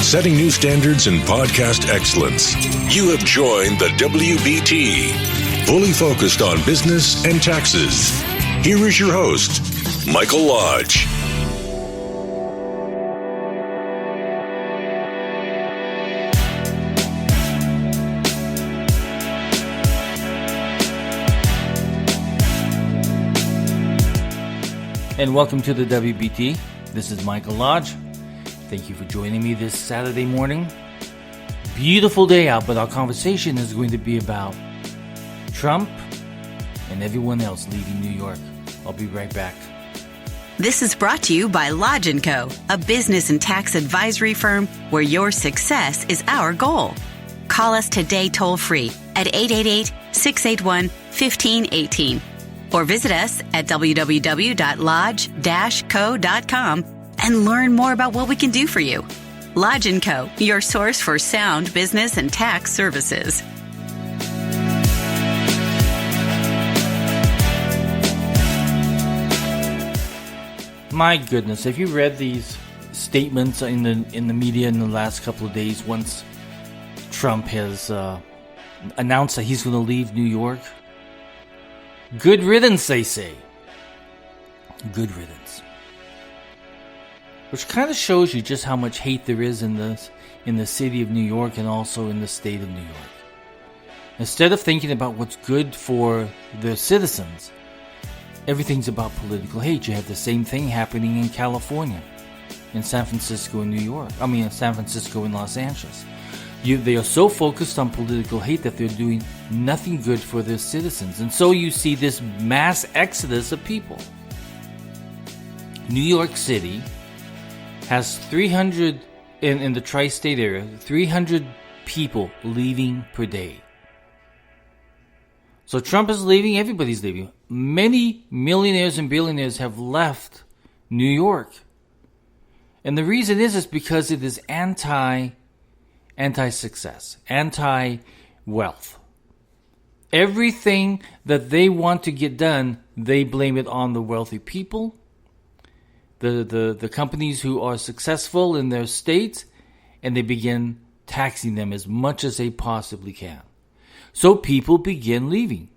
setting new standards in podcast excellence. You have joined the WBT, fully focused on business and taxes. Here is your host, Michael Lodge. And welcome to the WBT. This is Michael Lodge. Thank you for joining me this Saturday morning. Beautiful day out, but our conversation is going to be about Trump and everyone else leaving New York. I'll be right back. This is brought to you by Lodge & Co., a business and tax advisory firm where your success is our goal. Call us today toll-free at 888-681-1518. Or visit us at www.lodge-co.com and learn more about what we can do for you. Lodge & Co., your source for sound business and tax services. My goodness, have you read these statements in the media in the last couple of days once Trump has announced that he's going to leave New York? Good riddance, they say. Good riddance. Which kind of shows you just how much hate there is in the city of New York and also in the state of New York. Instead of thinking about what's good for the citizens, everything's about political hate. You have the same thing happening in California, in San Francisco and San Francisco and Los Angeles. They are so focused on political hate that they're doing nothing good for their citizens. And so you see this mass exodus of people. New York City has 300, in the tri-state area, 300 people leaving per day. So Trump is leaving, everybody's leaving. Many millionaires and billionaires have left New York. And the reason is because it is anti-success, anti-wealth. Everything that they want to get done, they blame it on the wealthy people, the companies who are successful in their states, and they begin taxing them as much as they possibly can. So people begin leaving.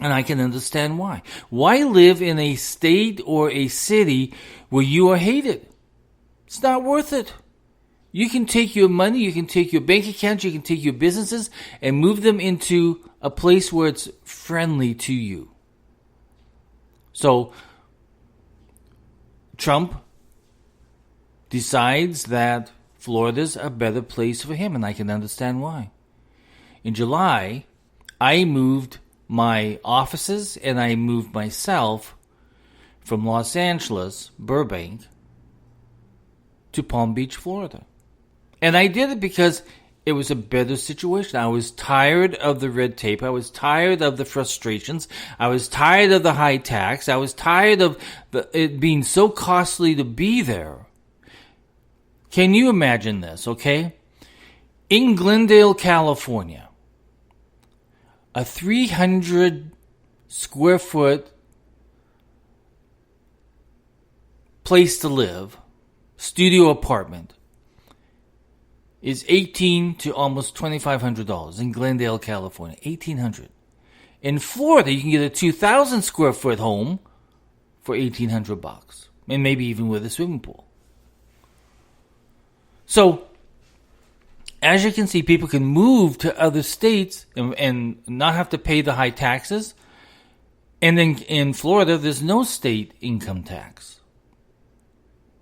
And I can understand why. Why live in a state or a city where you are hated? It's not worth it. You can take your money, you can take your bank account, you can take your businesses and move them into a place where it's friendly to you. So, Trump decides that Florida's a better place for him, and I can understand why. In July, I moved my offices and I moved myself from Los Angeles, Burbank, to Palm Beach, Florida. And I did it because it was a better situation. I was tired of the red tape. I was tired of the frustrations. I was tired of the high tax. I was tired of it being so costly to be there. Can you imagine this, okay? In Glendale, California, a 300 square foot place to live, studio apartment, is $1,800 to almost $2,500 in Glendale, California. $1,800. In Florida, you can get a 2,000 square foot home for $1,800, and maybe even with a swimming pool. So, as you can see, people can move to other states and not have to pay the high taxes. And then in Florida, there's no state income tax.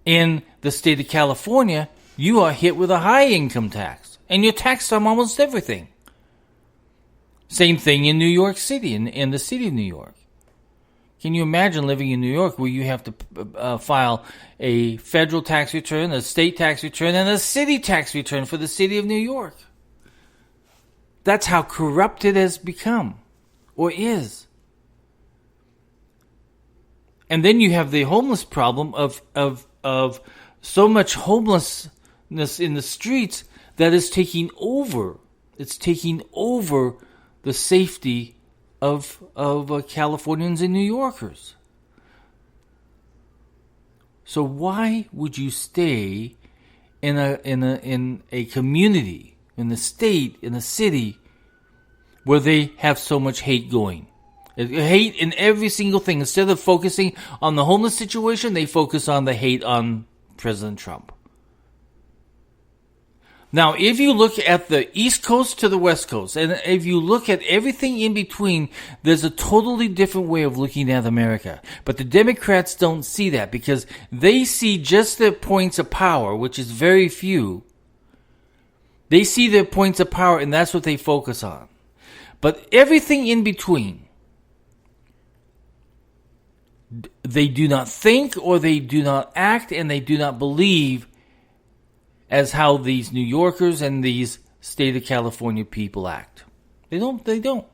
In the state of California, you are hit with a high income tax, and you're taxed on almost everything. Same thing in New York City, in the city of New York. Can you imagine living in New York where you have to file a federal tax return, a state tax return, and a city tax return for the city of New York? That's how corrupt it has become, or is. And then you have the homeless problem of so much homelessness in the streets that is taking over. It's taking over the safety of Californians and New Yorkers. So why would you stay in a community, in the state, in a city where they have so much hate going. Hate in every single thing. Instead of focusing on the homeless situation, they focus on the hate on President Trump. Now, if you look at the East Coast to the West Coast, and if you look at everything in between, there's a totally different way of looking at America. But the Democrats don't see that because they see just their points of power, which is very few. They see their points of power, and that's what they focus on. But everything in between, they do not think or they do not act and they do not believe as how these New Yorkers and these state of California people act. They don't.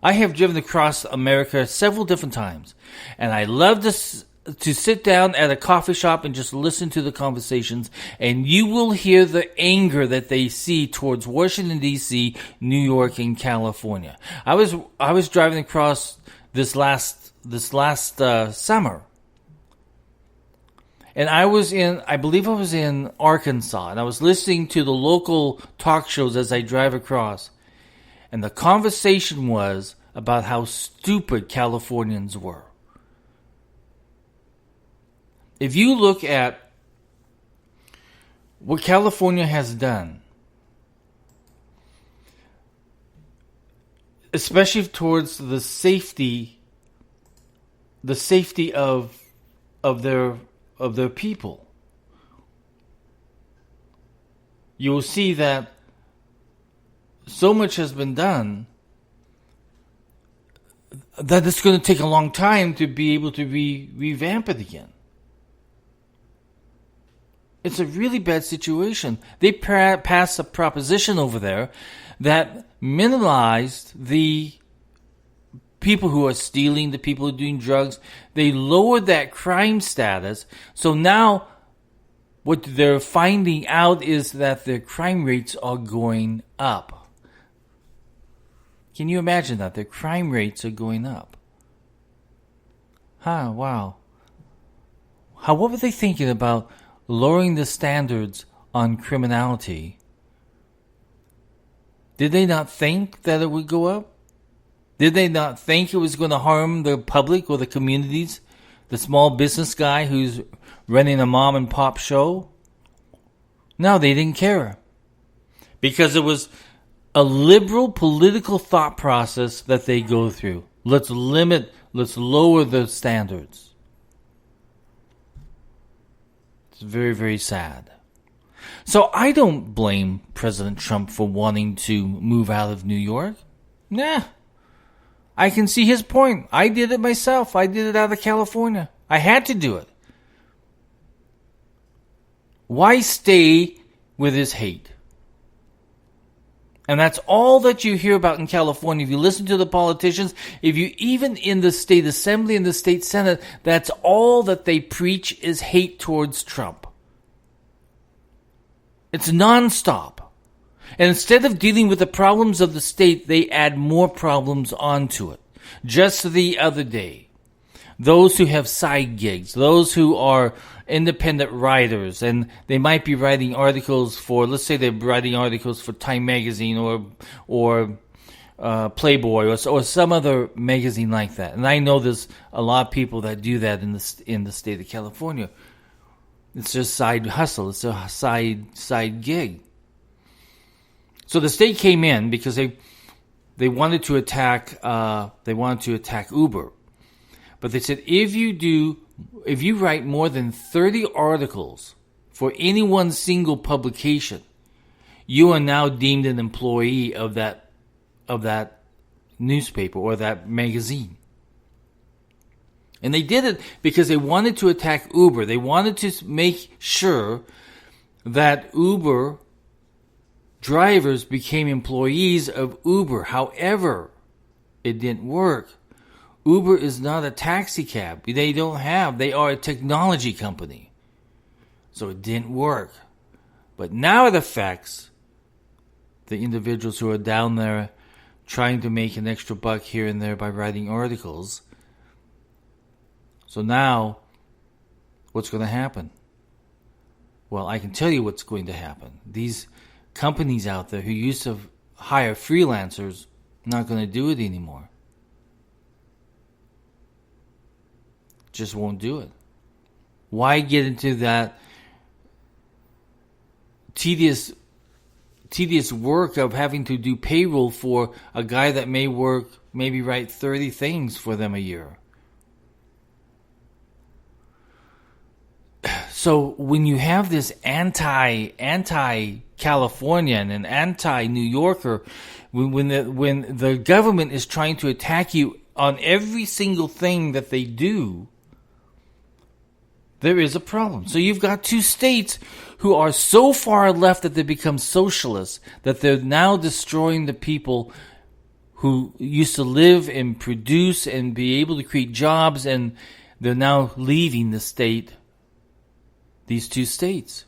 I have driven across America several different times, and I love to sit down at a coffee shop and just listen to the conversations, and you will hear the anger that they see towards Washington, D.C., New York, and California. I was driving across this last summer, and I believe I was in Arkansas, and I was listening to the local talk shows as I drive across. And the conversation was about how stupid Californians were. If you look at what California has done, especially towards the safety of their people, you will see that so much has been done that it's going to take a long time to be able to revamp it again. It's a really bad situation. They passed a proposition over there that minimized the people who are stealing, the people who are doing drugs. They lowered that crime status. So now what they're finding out is that their crime rates are going up. Can you imagine that? Their crime rates are going up. Wow. What were they thinking about lowering the standards on criminality? Did they not think that it would go up? Did they not think it was going to harm the public or the communities? The small business guy who's running a mom and pop show? No, they didn't care. Because it was a liberal political thought process that they go through. Let's lower the standards. It's very, very sad. So I don't blame President Trump for wanting to move out of New York. Nah. I can see his point. I did it myself. I did it out of California. I had to do it. Why stay with his hate? And that's all that you hear about in California. If you listen to the politicians, if you even in the state assembly and the state senate, that's all that they preach is hate towards Trump. It's nonstop. And instead of dealing with the problems of the state, they add more problems onto it. Just the other day, those who have side gigs, those who are independent writers, and they might be writing articles for, let's say they're writing articles for Time Magazine or Playboy or some other magazine like that. And I know there's a lot of people that do that in the state of California. It's just side hustle. It's a side gig. So the state came in because they wanted to attack Uber. But they said if you write more than 30 articles for any one single publication, you are now deemed an employee of that newspaper or that magazine. And they did it because they wanted to attack Uber. They wanted to make sure that Uber drivers became employees of Uber. However, it didn't work. Uber is not a taxi cab. They are a technology company. So it didn't work. But now it affects the individuals who are down there trying to make an extra buck here and there by writing articles. So now, what's going to happen? Well, I can tell you what's going to happen. These companies out there who used to hire freelancers not going to do it anymore. Just won't do it. Why get into that tedious work of having to do payroll for a guy that may write 30 things for them a year? So when you have this anti-Californian and anti-New Yorker, when the government is trying to attack you on every single thing that they do, there is a problem. So you've got two states who are so far left that they become socialists, that they're now destroying the people who used to live and produce and be able to create jobs, and they're now leaving the state. These two states.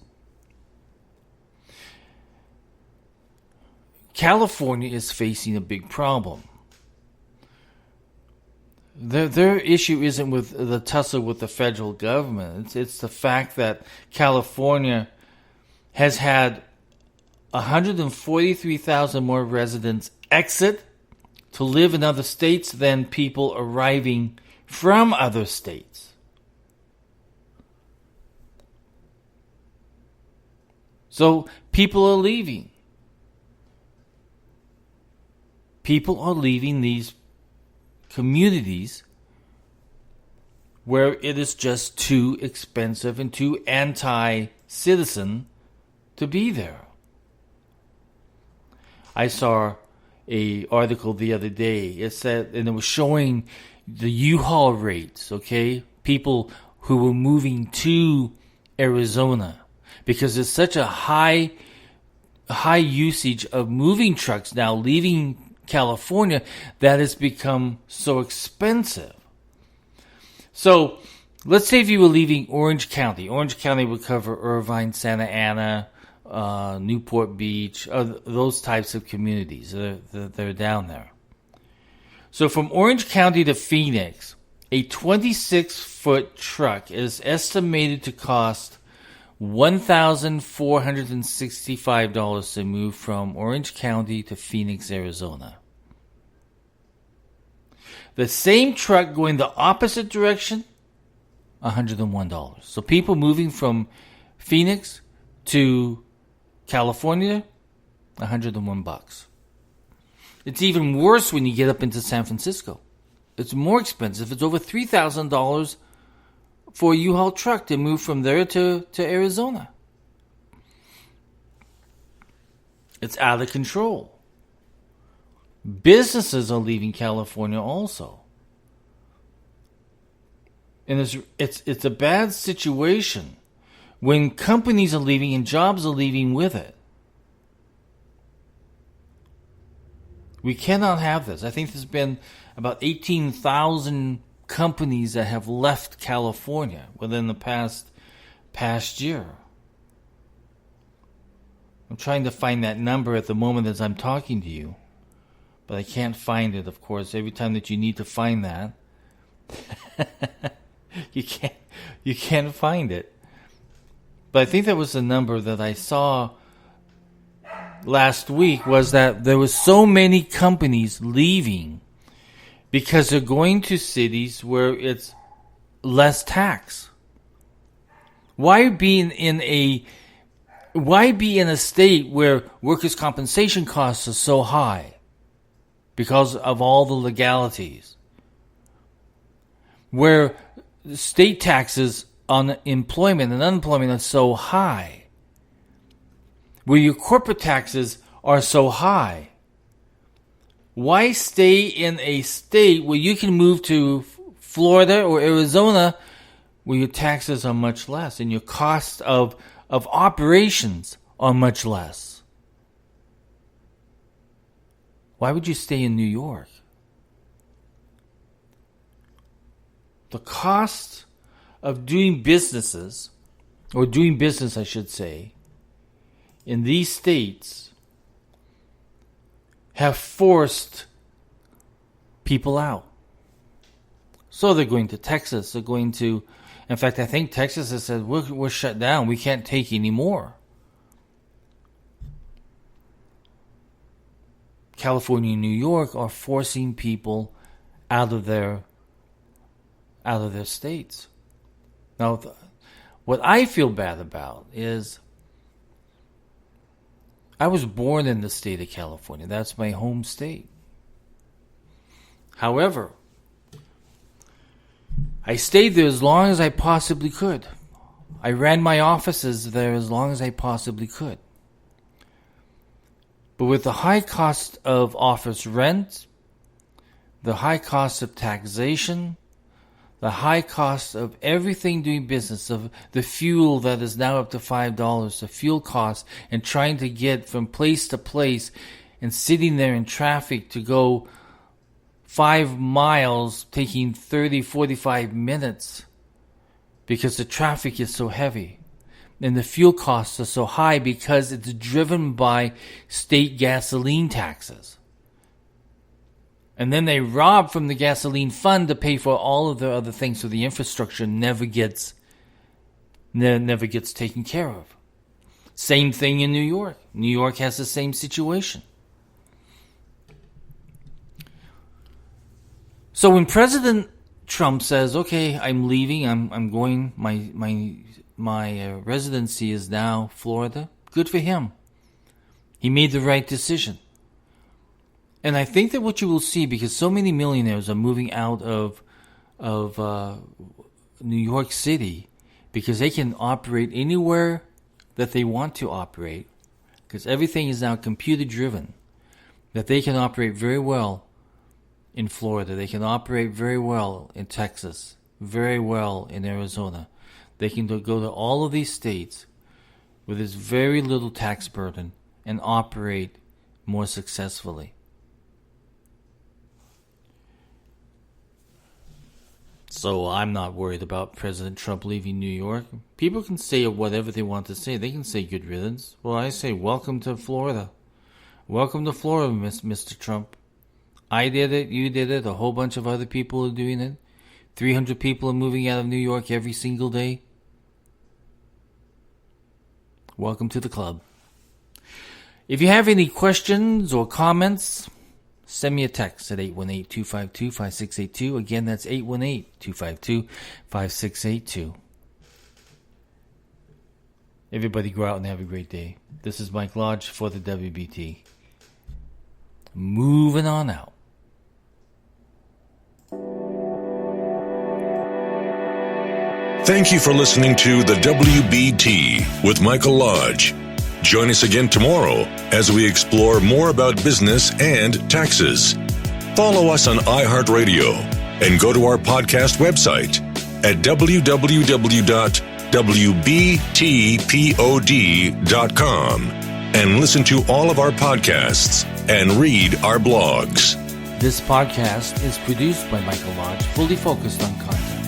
California is facing a big problem. Their issue isn't with the tussle with the federal government. It's the fact that California has had 143,000 more residents exit to live in other states than people arriving from other states. So people are leaving. People are leaving these communities where it is just too expensive and too anti-citizen to be there. I saw an article the other day. It said, and it was showing the U-Haul rates, okay? People who were moving to Arizona, because there's such a high usage of moving trucks now leaving California that it's become so expensive. So let's say if you were leaving Orange County. Orange County would cover Irvine, Santa Ana, Newport Beach, those types of communities that are down there. So from Orange County to Phoenix, a 26-foot truck is estimated to cost $1,465 to move from Orange County to Phoenix, Arizona. The same truck going the opposite direction, $101. So people moving from Phoenix to California, $101. It's even worse when you get up into San Francisco. It's more expensive. It's over $3,000 for a U-Haul truck to move from there to Arizona. It's out of control. Businesses are leaving California also. And it's a bad situation when companies are leaving and jobs are leaving with it. We cannot have this. I think there's been about 18,000 companies that have left California within the past year. I'm trying to find that number at the moment as I'm talking to you, but I can't find it, of course. Every time that you need to find that, you can't find it. But I think that was the number that I saw last week, was that there was so many companies leaving because they're going to cities where it's less tax. Why be in a state where workers' compensation costs are so high because of all the legalities? Where state taxes on employment and unemployment are so high? Where your corporate taxes are so high? Why stay in a state where you can move to Florida or Arizona where your taxes are much less and your cost of operations are much less? Why would you stay in New York? The cost of doing business, I should say, in these states have forced people out. So they're going to Texas, they're going to In fact, I think Texas has said, we're shut down. We can't take any more. California and New York are forcing people out of their states. Now, what I feel bad about is I was born in the state of California. That's my home state. However, I stayed there as long as I possibly could. I ran my offices there as long as I possibly could. But with the high cost of office rent, the high cost of taxation, the high cost of everything doing business, of the fuel that is now up to $5, the fuel cost, and trying to get from place to place and sitting there in traffic to go 5 miles, taking 30, 45 minutes because the traffic is so heavy. And the fuel costs are so high because it's driven by state gasoline taxes. And then they rob from the gasoline fund to pay for all of the other things, so the infrastructure never gets taken care of. Same thing in New York. New York has the same situation. So when President Trump says, "Okay, I'm leaving. I'm going. My residency is now Florida," good for him. He made the right decision. And I think that what you will see, because so many millionaires are moving out of New York City, because they can operate anywhere that they want to operate, because everything is now computer driven, that they can operate very well in Florida. They can operate very well in Texas, very well in Arizona. They can go to all of these states with this very little tax burden and operate more successfully. So I'm not worried about President Trump leaving New York. People can say whatever they want to say. They can say good riddance. Well, I say welcome to Florida. Welcome to Florida, Mr. Trump. I did it. You did it. A whole bunch of other people are doing it. 300 people are moving out of New York every single day. Welcome to the club. If you have any questions or comments, send me a text at 818-252-5682. Again, that's 818-252-5682. Everybody go out and have a great day. This is Mike Lodge for the WBT. Moving on out. Thank you for listening to the WBT with Michael Lodge. Join us again tomorrow as we explore more about business and taxes. Follow us on iHeartRadio and go to our podcast website at www.wbtpod.com and listen to all of our podcasts and read our blogs. This podcast is produced by Michael Lodge, fully focused on content.